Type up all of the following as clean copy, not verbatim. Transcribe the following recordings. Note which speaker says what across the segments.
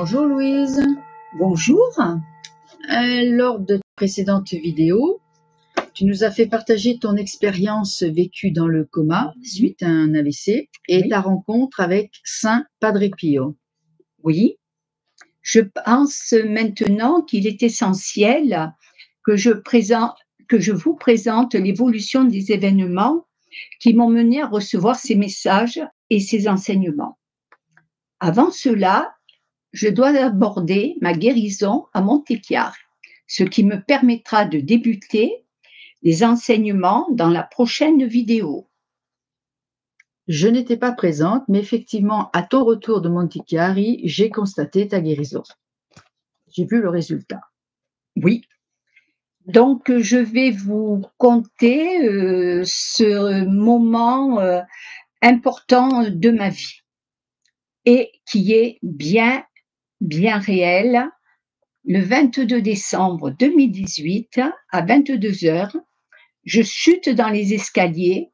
Speaker 1: Bonjour Louise.
Speaker 2: Bonjour.
Speaker 1: Lors de ta précédente vidéo, tu nous as fait partager ton expérience vécue dans le coma suite à un AVC et ta rencontre avec Saint Padre Pio.
Speaker 2: Oui, je pense maintenant qu'il est essentiel que je vous présente l'évolution des événements qui m'ont mené à recevoir ces messages et ces enseignements. Avant cela, je dois aborder ma guérison à Montechiari, ce qui me permettra de débuter les enseignements dans la prochaine vidéo.
Speaker 1: Je n'étais pas présente, mais effectivement, à ton retour de Montechiari, j'ai constaté ta guérison. J'ai vu le résultat.
Speaker 2: Oui. Donc, je vais vous conter ce moment important de ma vie et qui est bien réel. Le 22 décembre 2018, à 22 heures, je chute dans les escaliers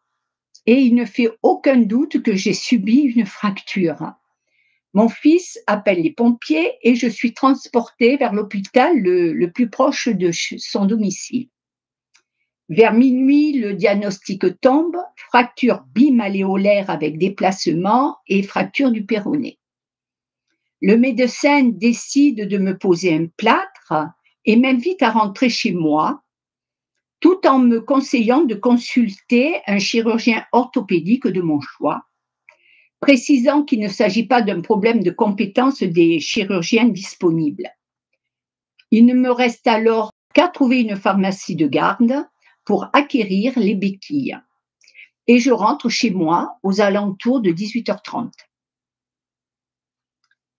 Speaker 2: et il ne fait aucun doute que j'ai subi une fracture. Mon fils appelle les pompiers et je suis transportée vers l'hôpital le plus proche de son domicile. Vers minuit, le diagnostic tombe, fracture bimalléolaire avec déplacement et fracture du péroné. Le médecin décide de me poser un plâtre et m'invite à rentrer chez moi, tout en me conseillant de consulter un chirurgien orthopédique de mon choix, précisant qu'il ne s'agit pas d'un problème de compétence des chirurgiens disponibles. Il ne me reste alors qu'à trouver une pharmacie de garde pour acquérir les béquilles. Et je rentre chez moi aux alentours de 18h30.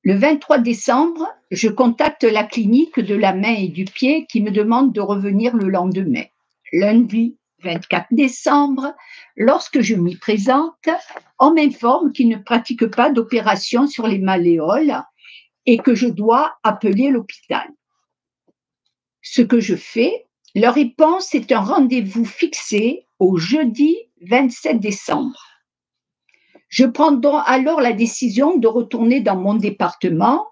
Speaker 2: Le 23 décembre, je contacte la clinique de la main et du pied qui me demande de revenir le lendemain. Lundi 24 décembre, lorsque je m'y présente, on m'informe qu'ils ne pratiquent pas d'opération sur les malléoles et que je dois appeler l'hôpital. Ce que je fais, leur réponse est un rendez-vous fixé au jeudi 27 décembre. Je prends donc alors la décision de retourner dans mon département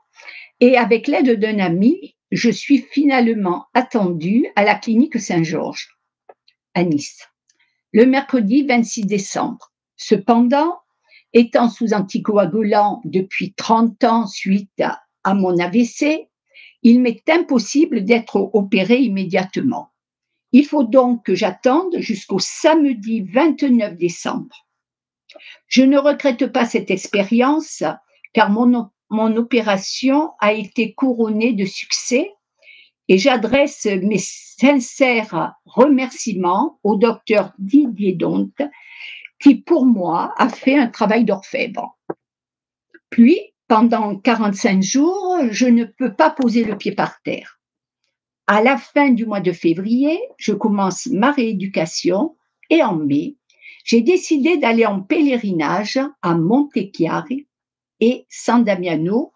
Speaker 2: et avec l'aide d'un ami, je suis finalement attendue à la clinique Saint-Georges, à Nice, le mercredi 26 décembre. Cependant, étant sous anticoagulant depuis 30 ans suite à mon AVC, il m'est impossible d'être opérée immédiatement. Il faut donc que j'attende jusqu'au samedi 29 décembre. Je ne regrette pas cette expérience car mon opération a été couronnée de succès et j'adresse mes sincères remerciements au docteur Didier Donte qui, pour moi, a fait un travail d'orfèvre. Puis, pendant 45 jours, je ne peux pas poser le pied par terre. À la fin du mois de février, je commence ma rééducation et en mai, j'ai décidé d'aller en pèlerinage à Montechiari et San Damiano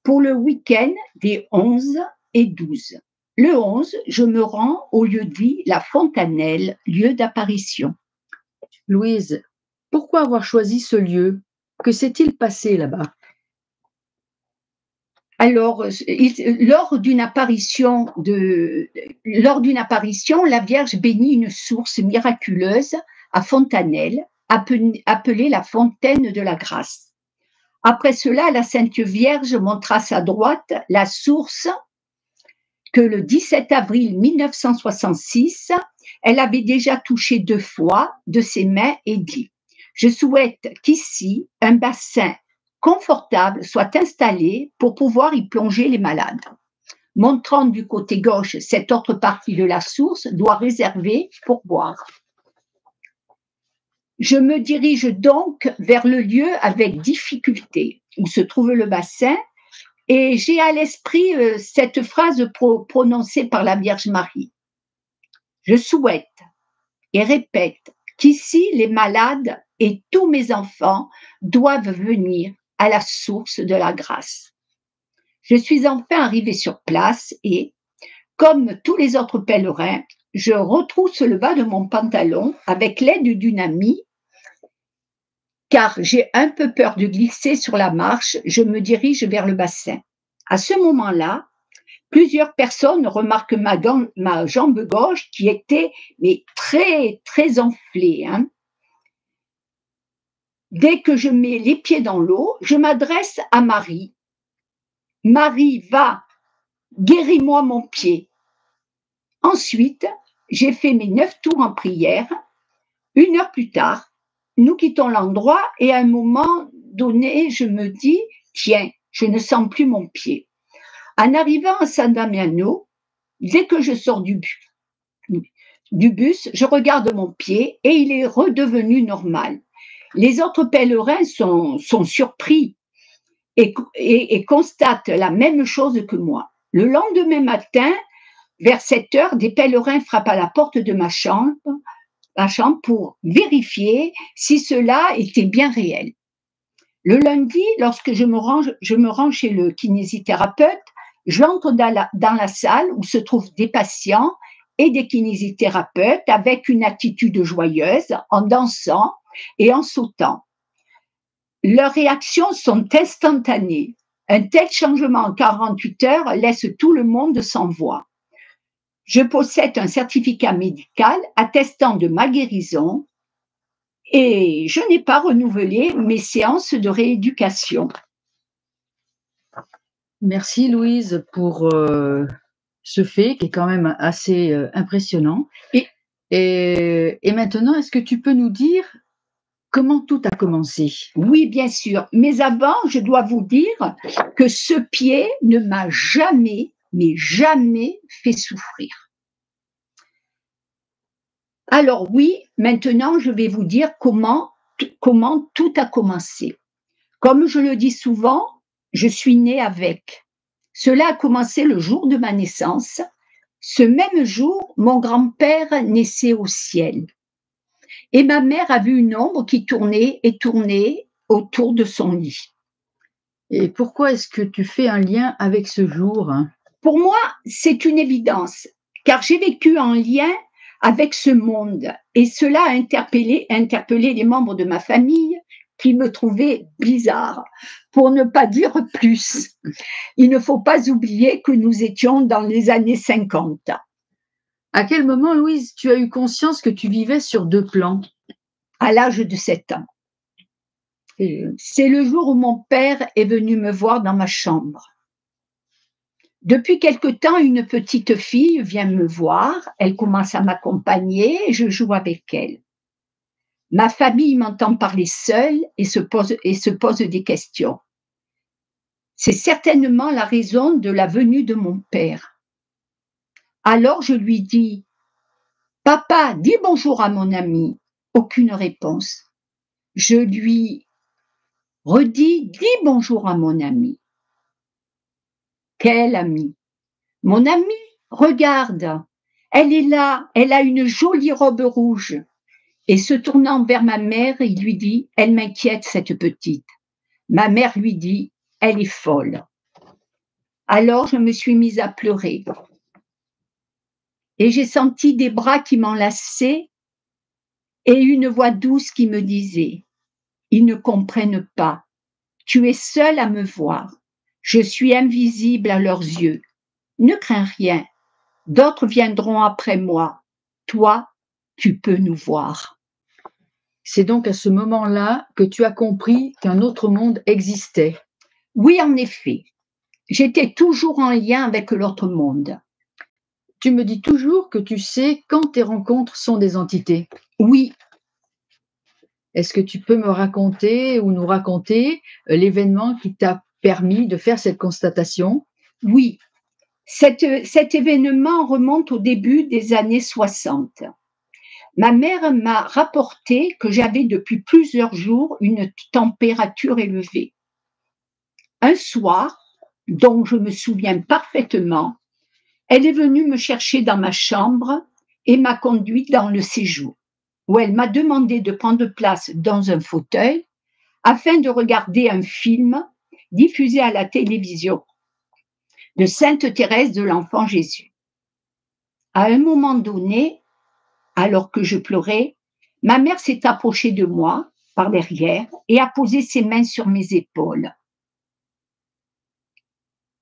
Speaker 2: pour le week-end des 11 et 12. Le 11, je me rends au lieu-dit La Fontanelle, lieu d'apparition.
Speaker 1: Louise, pourquoi avoir choisi ce lieu? Que s'est-il passé là-bas?
Speaker 2: Alors, lors d'une apparition, la Vierge bénit une source miraculeuse à Fontanelle, appelée la Fontaine de la Grâce. Après cela, la Sainte Vierge montra à sa droite la source que le 17 avril 1966, elle avait déjà touché 2 fois de ses mains et dit « Je souhaite qu'ici, un bassin confortable soit installé pour pouvoir y plonger les malades. » Montrant du côté gauche cette autre partie de la source doit réserver pour boire. Je me dirige donc vers le lieu avec difficulté où se trouve le bassin et j'ai à l'esprit cette phrase prononcée par la Vierge Marie. Je souhaite et répète qu'ici les malades et tous mes enfants doivent venir à la source de la grâce. Je suis enfin arrivée sur place et, comme tous les autres pèlerins, je retrousse le bas de mon pantalon avec l'aide d'une amie car j'ai un peu peur de glisser sur la marche, je me dirige vers le bassin. À ce moment-là, plusieurs personnes remarquent ma jambe gauche qui était mais très, très enflée. Hein. Dès que je mets les pieds dans l'eau, je m'adresse à Marie. Marie, va, guéris-moi mon pied. Ensuite, j'ai fait mes 9 tours en prière. 1 heure plus tard, nous quittons l'endroit et à un moment donné, je me dis, tiens, je ne sens plus mon pied. En arrivant à San Damiano, dès que je sors du bus, je regarde mon pied et il est redevenu normal. Les autres pèlerins sont surpris et constatent la même chose que moi. Le lendemain matin, vers 7 heures, des pèlerins frappent à la porte de ma chambre pour vérifier si cela était bien réel. Le lundi, lorsque je me rends chez le kinésithérapeute, j'entre dans la salle où se trouvent des patients et des kinésithérapeutes avec une attitude joyeuse, en dansant et en sautant. Leurs réactions sont instantanées. Un tel changement en 48 heures laisse tout le monde sans voix. Je possède un certificat médical attestant de ma guérison et je n'ai pas renouvelé mes séances de rééducation.
Speaker 1: Merci Louise pour ce fait qui est quand même assez impressionnant. Et maintenant, est-ce que tu peux nous dire comment tout a commencé?
Speaker 2: Oui, bien sûr. Mais avant, je dois vous dire que ce pied ne m'a jamais, mais jamais fait souffrir. Alors oui, maintenant, je vais vous dire comment tout a commencé. Comme je le dis souvent, je suis née avec. Cela a commencé le jour de ma naissance. Ce même jour, mon grand-père naissait au ciel. Et ma mère a vu une ombre qui tournait et tournait autour de son lit.
Speaker 1: Et pourquoi est-ce que tu fais un lien avec ce jour?
Speaker 2: Pour moi, c'est une évidence, car j'ai vécu en lien avec ce monde et cela a interpellé les membres de ma famille qui me trouvaient bizarre, pour ne pas dire plus. Il ne faut pas oublier que nous étions dans les années 50.
Speaker 1: À quel moment, Louise, tu as eu conscience que tu vivais sur 2 plans?
Speaker 2: À l'âge de 7 ans. C'est le jour où mon père est venu me voir dans ma chambre. Depuis quelque temps, une petite fille vient me voir, elle commence à m'accompagner et je joue avec elle. Ma famille m'entend parler seule et se pose des questions. C'est certainement la raison de la venue de mon père. Alors je lui dis, « Papa, dis bonjour à mon ami. » Aucune réponse. Je lui redis, « Dis bonjour à mon ami. » Quel ami? Mon ami, regarde, elle est là, elle a une jolie robe rouge. Et se tournant vers ma mère, il lui dit, elle m'inquiète cette petite. Ma mère lui dit, elle est folle. Alors je me suis mise à pleurer. Et j'ai senti des bras qui m'enlaçaient et une voix douce qui me disait, ils ne comprennent pas. Tu es seule à me voir. Je suis invisible à leurs yeux. Ne crains rien. D'autres viendront après moi. Toi, tu peux nous voir.
Speaker 1: C'est donc à ce moment-là que tu as compris qu'un autre monde existait.
Speaker 2: Oui, en effet. J'étais toujours en lien avec l'autre monde.
Speaker 1: Tu me dis toujours que tu sais quand tes rencontres sont des entités.
Speaker 2: Oui.
Speaker 1: Est-ce que tu peux me raconter ou nous raconter l'événement qui t'a permis de faire cette constatation?
Speaker 2: Oui. Cet événement remonte au début des années 60. Ma mère m'a rapporté que j'avais depuis plusieurs jours une température élevée. Un soir, dont je me souviens parfaitement, elle est venue me chercher dans ma chambre et m'a conduite dans le séjour, où elle m'a demandé de prendre place dans un fauteuil afin de regarder un film diffusé à la télévision de Sainte Thérèse de l'Enfant Jésus. À un moment donné, alors que je pleurais, ma mère s'est approchée de moi par derrière et a posé ses mains sur mes épaules.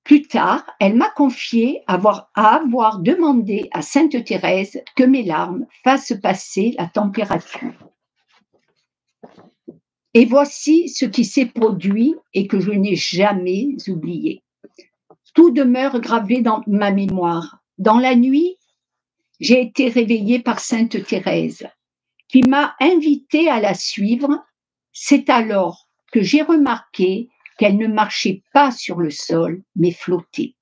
Speaker 2: Plus tard, elle m'a confié avoir demandé à Sainte Thérèse que mes larmes fassent passer la température. Et voici ce qui s'est produit et que je n'ai jamais oublié. Tout demeure gravé dans ma mémoire. Dans la nuit, j'ai été réveillée par Sainte Thérèse, qui m'a invitée à la suivre. C'est alors que j'ai remarqué qu'elle ne marchait pas sur le sol, mais flottait.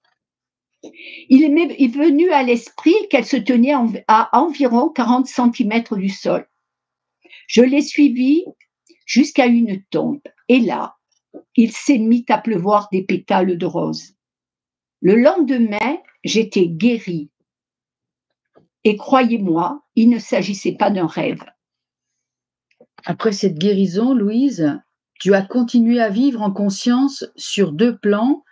Speaker 2: Il m'est venu à l'esprit qu'elle se tenait à environ 40 cm du sol. Je l'ai suivie jusqu'à une tombe, et là, il s'est mis à pleuvoir des pétales de rose. Le lendemain, j'étais guérie. Et croyez-moi, il ne s'agissait pas d'un rêve.
Speaker 1: Après cette guérison, Louise, tu as continué à vivre en conscience sur 2 plans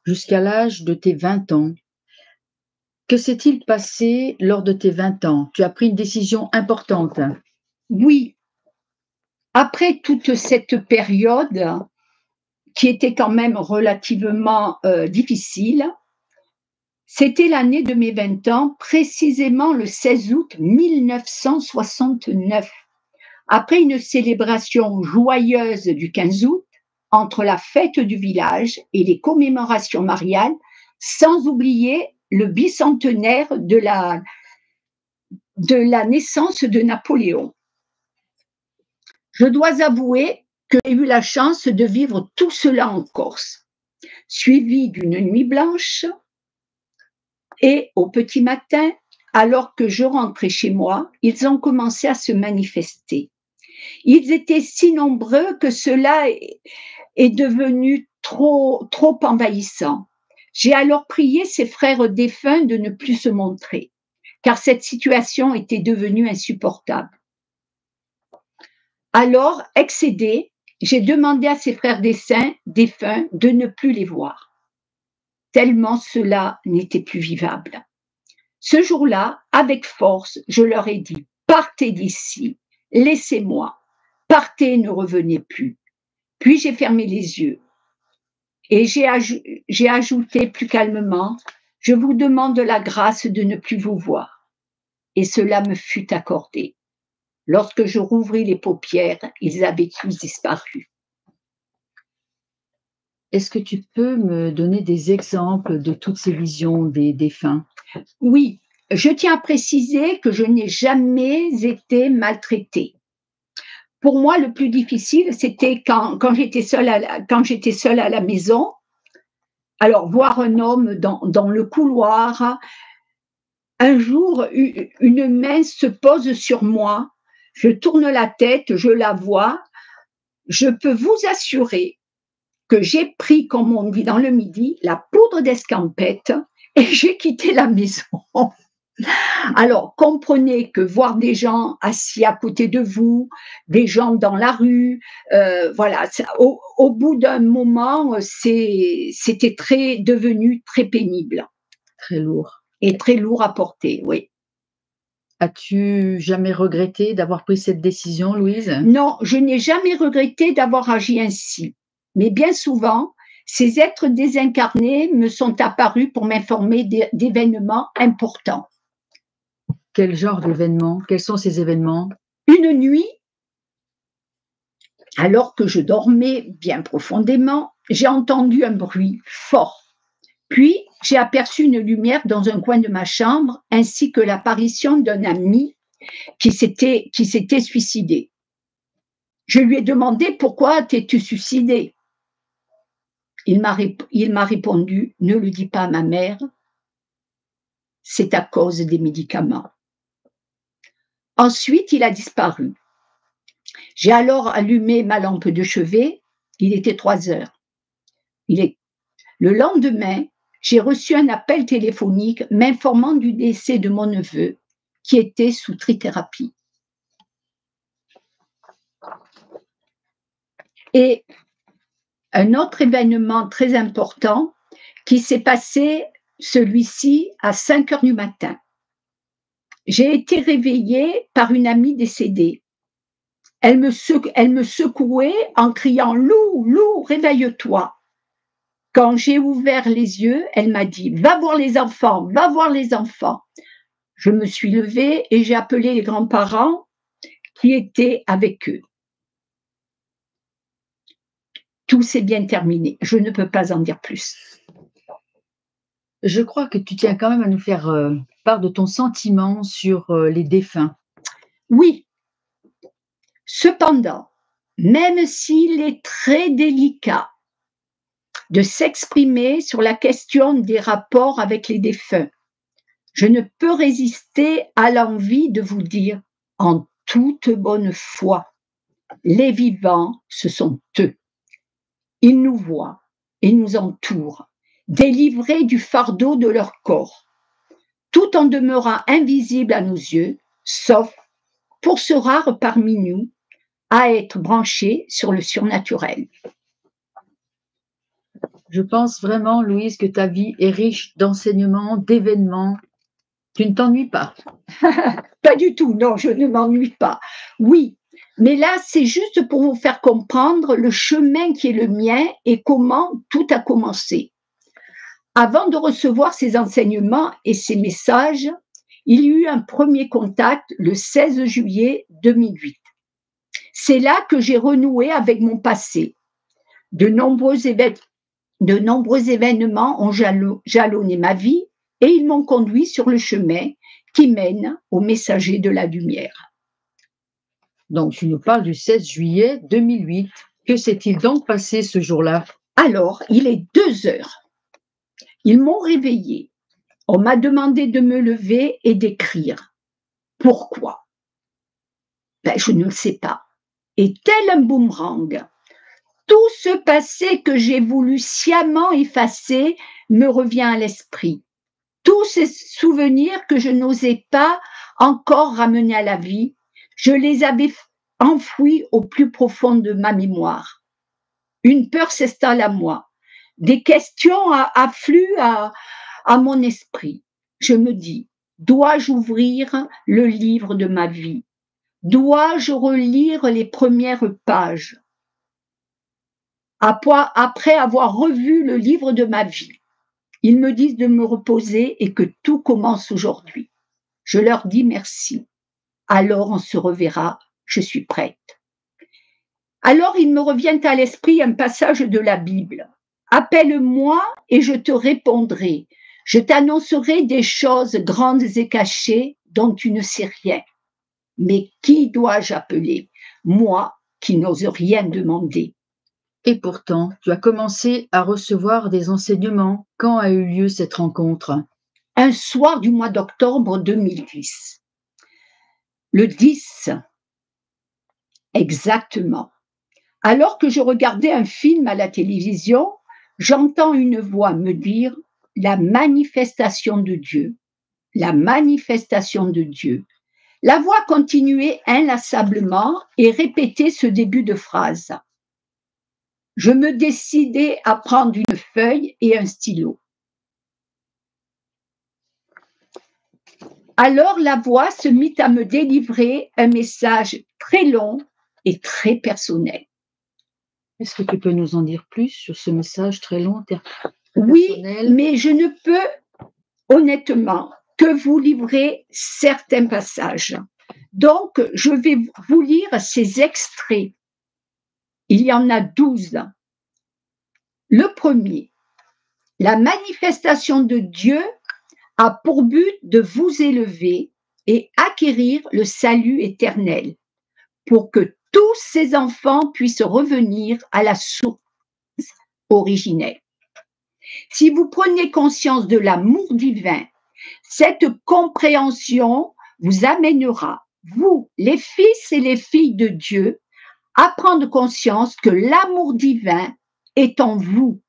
Speaker 1: jusqu'à l'âge de tes 20 ans. Que s'est-il passé lors de tes 20 ans? Tu as pris une décision importante.
Speaker 2: Oui, après toute cette période qui était quand même relativement difficile, c'était l'année de mes 20 ans, précisément le 16 août 1969. Après une célébration joyeuse du 15 août, entre la fête du village et les commémorations mariales, sans oublier le bicentenaire de la naissance de Napoléon. Je dois avouer que j'ai eu la chance de vivre tout cela en Corse, suivi d'une nuit blanche, et au petit matin, alors que je rentrais chez moi, ils ont commencé à se manifester. Ils étaient si nombreux que cela est devenu trop envahissant. J'ai alors prié ces frères défunts de ne plus se montrer, car cette situation était devenue insupportable. Alors, excédée, j'ai demandé à ces frères défunts de ne plus les voir, tellement cela n'était plus vivable. Ce jour-là, avec force, je leur ai dit « Partez d'ici, laissez-moi, partez, ne revenez plus ». Puis j'ai fermé les yeux et j'ai ajouté plus calmement « Je vous demande la grâce de ne plus vous voir ». Et cela me fut accordé. Lorsque je rouvris les paupières, ils avaient tous disparu.
Speaker 1: Est-ce que tu peux me donner des exemples de toutes ces visions des défunts?
Speaker 2: Oui, je tiens à préciser que je n'ai jamais été maltraitée. Pour moi, le plus difficile, c'était quand j'étais seule à la maison. Alors, voir un homme dans le couloir. Un jour, une main se pose sur moi. Je tourne la tête, je la vois. Je peux vous assurer que j'ai pris, comme on dit dans le Midi, la poudre d'escampette et j'ai quitté la maison. Alors, comprenez que voir des gens assis à côté de vous, des gens dans la rue, voilà, au bout d'un moment, c'était devenu très pénible.
Speaker 1: Très lourd.
Speaker 2: Et très lourd à porter, oui.
Speaker 1: As-tu jamais regretté d'avoir pris cette décision, Louise?
Speaker 2: Non, je n'ai jamais regretté d'avoir agi ainsi. Mais bien souvent, ces êtres désincarnés me sont apparus pour m'informer d'événements importants.
Speaker 1: Quel genre d'événements? Quels sont ces événements?
Speaker 2: Une nuit, alors que je dormais bien profondément, j'ai entendu un bruit fort. Puis, j'ai aperçu une lumière dans un coin de ma chambre, ainsi que l'apparition d'un ami qui s'était suicidé. Je lui ai demandé « Pourquoi t'es-tu suicidé ?» Il m'a répondu « Ne le dis pas à ma mère, c'est à cause des médicaments. » Ensuite, il a disparu. J'ai alors allumé ma lampe de chevet, il était 3 heures. Le lendemain, j'ai reçu un appel téléphonique m'informant du décès de mon neveu qui était sous trithérapie. Et un autre événement très important qui s'est passé, celui-ci, à 5 heures du matin. J'ai été réveillée par une amie décédée. Elle me secouait en criant « Lou, Lou, réveille-toi ». Quand j'ai ouvert les yeux, elle m'a dit « Va voir les enfants, va voir les enfants ». Je me suis levée et j'ai appelé les grands-parents qui étaient avec eux. Tout s'est bien terminé. Je ne peux pas en dire plus.
Speaker 1: Je crois que tu tiens quand même à nous faire part de ton sentiment sur les défunts.
Speaker 2: Oui. Cependant, même s'il est très délicat de s'exprimer sur la question des rapports avec les défunts, je ne peux résister à l'envie de vous dire en toute bonne foi, les vivants, ce sont eux. Ils nous voient et nous entourent, délivrés du fardeau de leur corps, tout en demeurant invisibles à nos yeux, sauf pour ce rare parmi nous à être branchés sur le surnaturel.
Speaker 1: Je pense vraiment, Louise, que ta vie est riche d'enseignements, d'événements. Tu ne t'ennuies pas.
Speaker 2: Pas du tout, non, je ne m'ennuie pas. Oui, mais là, c'est juste pour vous faire comprendre le chemin qui est le mien et comment tout a commencé. Avant de recevoir ces enseignements et ces messages, il y a eu un premier contact le 16 juillet 2008. C'est là que j'ai renoué avec mon passé. De nombreux événements ont jalonné ma vie et ils m'ont conduit sur le chemin qui mène aux messagers de la lumière.
Speaker 1: Donc, tu nous parles du 16 juillet 2008. Que s'est-il donc passé ce jour-là?
Speaker 2: Alors, il est 2 heures. Ils m'ont réveillée. On m'a demandé de me lever et d'écrire. Pourquoi? Je ne le sais pas. Et tel un boomerang, tout ce passé que j'ai voulu sciemment effacer me revient à l'esprit. Tous ces souvenirs que je n'osais pas encore ramener à la vie, je les avais enfouis au plus profond de ma mémoire. Une peur s'installe à moi. Des questions affluent à mon esprit. Je me dis, dois-je ouvrir le livre de ma vie? Dois-je relire les premières pages? Après avoir revu le livre de ma vie, ils me disent de me reposer et que tout commence aujourd'hui. Je leur dis merci. Alors on se reverra, je suis prête. Alors il me revient à l'esprit un passage de la Bible. Appelle-moi et je te répondrai. Je t'annoncerai des choses grandes et cachées dont tu ne sais rien. Mais qui dois-je appeler? Moi qui n'ose rien demander.
Speaker 1: Et pourtant, tu as commencé à recevoir des enseignements. Quand a eu lieu cette rencontre?
Speaker 2: Un soir du mois d'octobre 2010. Le 10, exactement. Alors que je regardais un film à la télévision, j'entends une voix me dire « La manifestation de Dieu, la manifestation de Dieu ». La voix continuait inlassablement et répétait ce début de phrase. Je me décidai à prendre une feuille et un stylo. Alors la voix se mit à me délivrer un message très long et très personnel.
Speaker 1: Est-ce que tu peux nous en dire plus sur ce message très long,
Speaker 2: Oui, mais je ne peux honnêtement que vous livrer certains passages. Donc, je vais vous lire ces extraits. Il y en a 12. Le premier, la manifestation de Dieu a pour but de vous élever et acquérir le salut éternel pour que tous ses enfants puissent revenir à la source originelle. Si vous prenez conscience de l'amour divin, cette compréhension vous amènera, vous, les fils et les filles de Dieu, à prendre conscience que l'amour divin est en vous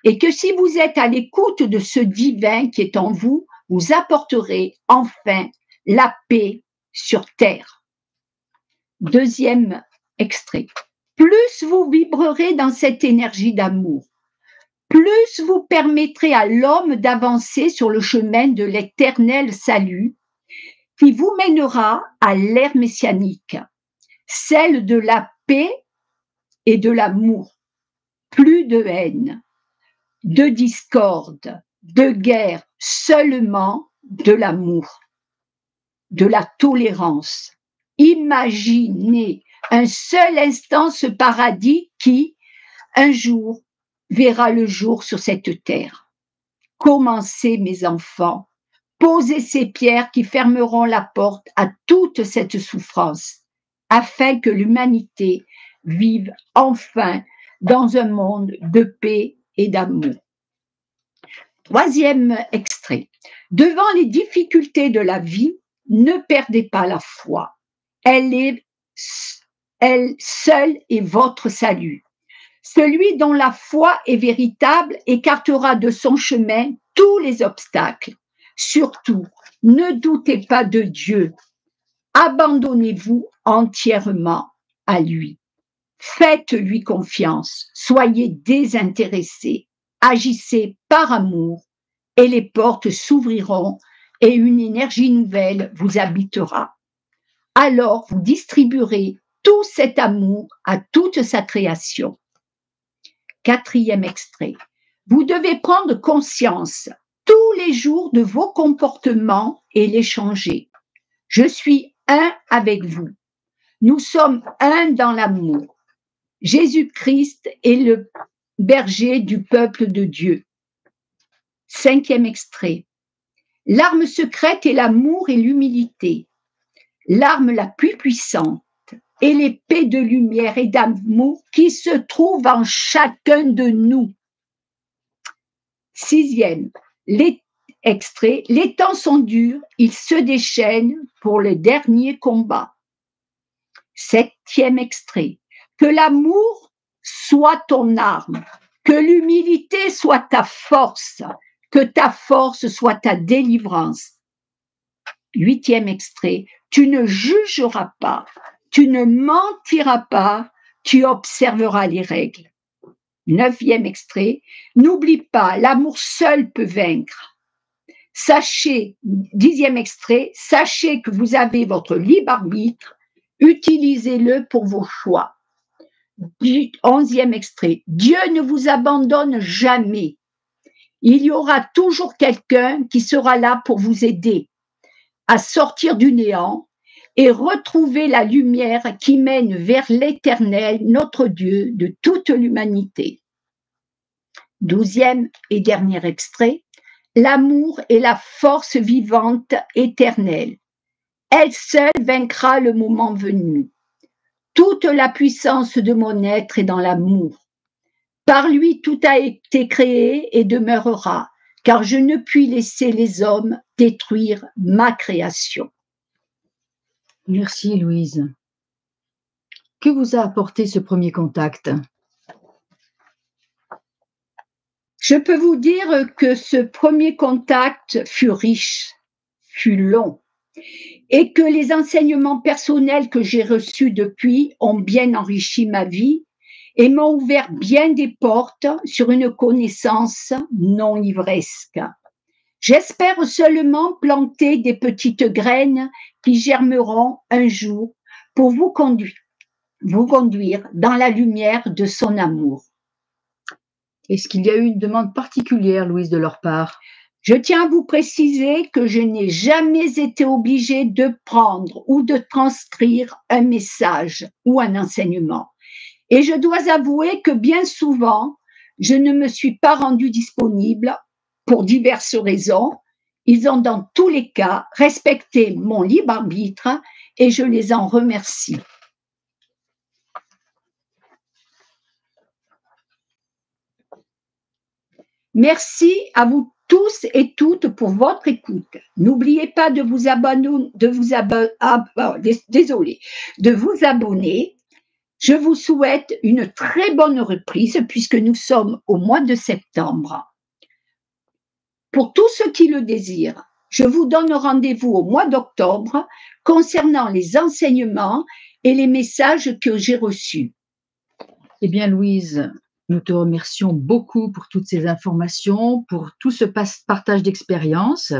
Speaker 2: et que si vous êtes à l'écoute de ce divin qui est en vous, vous apporterez enfin la paix sur terre. Deuxième extrait. Plus vous vibrerez dans cette énergie d'amour, plus vous permettrez à l'homme d'avancer sur le chemin de l'éternel salut qui vous mènera à l'ère messianique, celle de la paix et de l'amour, plus de haine. de discorde, de guerre, seulement de l'amour, de la tolérance. Imaginez un seul instant ce paradis qui, un jour, verra le jour sur cette terre. Commencez, mes enfants, posez ces pierres qui fermeront la porte à toute cette souffrance, afin que l'humanité vive enfin dans un monde de paix et d'amour. Troisième extrait. Devant les difficultés de la vie, ne perdez pas la foi. Elle seule est votre salut. Celui dont la foi est véritable écartera de son chemin tous les obstacles. Surtout, ne doutez pas de Dieu. Abandonnez-vous entièrement à lui. Faites-lui confiance. Soyez désintéressés. Agissez par amour et les portes s'ouvriront et une énergie nouvelle vous habitera. Alors vous distribuerez tout cet amour à toute sa création. Quatrième extrait. Vous devez prendre conscience tous les jours de vos comportements et les changer. Je suis un avec vous. Nous sommes un dans l'amour. Jésus-Christ est le berger du peuple de Dieu. Cinquième extrait. L'arme secrète est l'amour et l'humilité. L'arme la plus puissante est l'épée de lumière et d'amour qui se trouve en chacun de nous. Sixième extrait. Les temps sont durs, ils se déchaînent pour le dernier combat. Septième extrait. Que l'amour soit ton arme, que l'humilité soit ta force, que ta force soit ta délivrance. Huitième extrait. Tu ne jugeras pas, tu ne mentiras pas, tu observeras les règles. Neuvième extrait. N'oublie pas, l'amour seul peut vaincre. Sachez, dixième extrait, sachez que vous avez votre libre arbitre, utilisez-le pour vos choix. Onzième extrait. Dieu ne vous abandonne jamais. Il y aura toujours quelqu'un qui sera là pour vous aider à sortir du néant et retrouver la lumière qui mène vers l'Éternel, notre Dieu, de toute l'humanité. Douzième et dernier extrait. L'amour est la force vivante éternelle. Elle seule vaincra le moment venu. Toute la puissance de mon être est dans l'amour. Par lui, tout a été créé et demeurera, car je ne puis laisser les hommes détruire ma création.
Speaker 1: Merci Louise. Que vous a apporté ce premier contact?
Speaker 2: Je peux vous dire que ce premier contact fut riche, fut long, et que les enseignements personnels que j'ai reçus depuis ont bien enrichi ma vie et m'ont ouvert bien des portes sur une connaissance non livresque. J'espère seulement planter des petites graines qui germeront un jour pour vous conduire dans la lumière de son amour.
Speaker 1: Est-ce qu'il y a eu une demande particulière, Louise, de leur part?
Speaker 2: Je tiens à vous préciser que je n'ai jamais été obligée de prendre ou de transcrire un message ou un enseignement. Et je dois avouer que bien souvent, je ne me suis pas rendue disponible pour diverses raisons. Ils ont dans tous les cas respecté mon libre arbitre et je les en remercie. Merci à vous tous et toutes pour votre écoute. N'oubliez pas de vous abonner. Je vous souhaite une très bonne reprise puisque nous sommes au mois de septembre. Pour tous ceux qui le désirent, je vous donne rendez-vous au mois d'octobre concernant les enseignements et les messages que j'ai reçus.
Speaker 1: Eh bien, Louise, nous te remercions beaucoup pour toutes ces informations, pour tout ce partage d'expérience.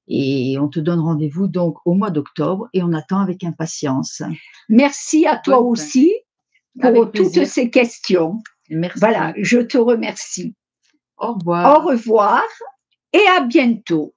Speaker 1: Et on te donne rendez-vous donc au mois d'octobre et on attend avec impatience.
Speaker 2: Merci à toi aussi pour toutes ces questions.
Speaker 1: Merci.
Speaker 2: Voilà, je te remercie.
Speaker 1: Au revoir.
Speaker 2: Au revoir et à bientôt.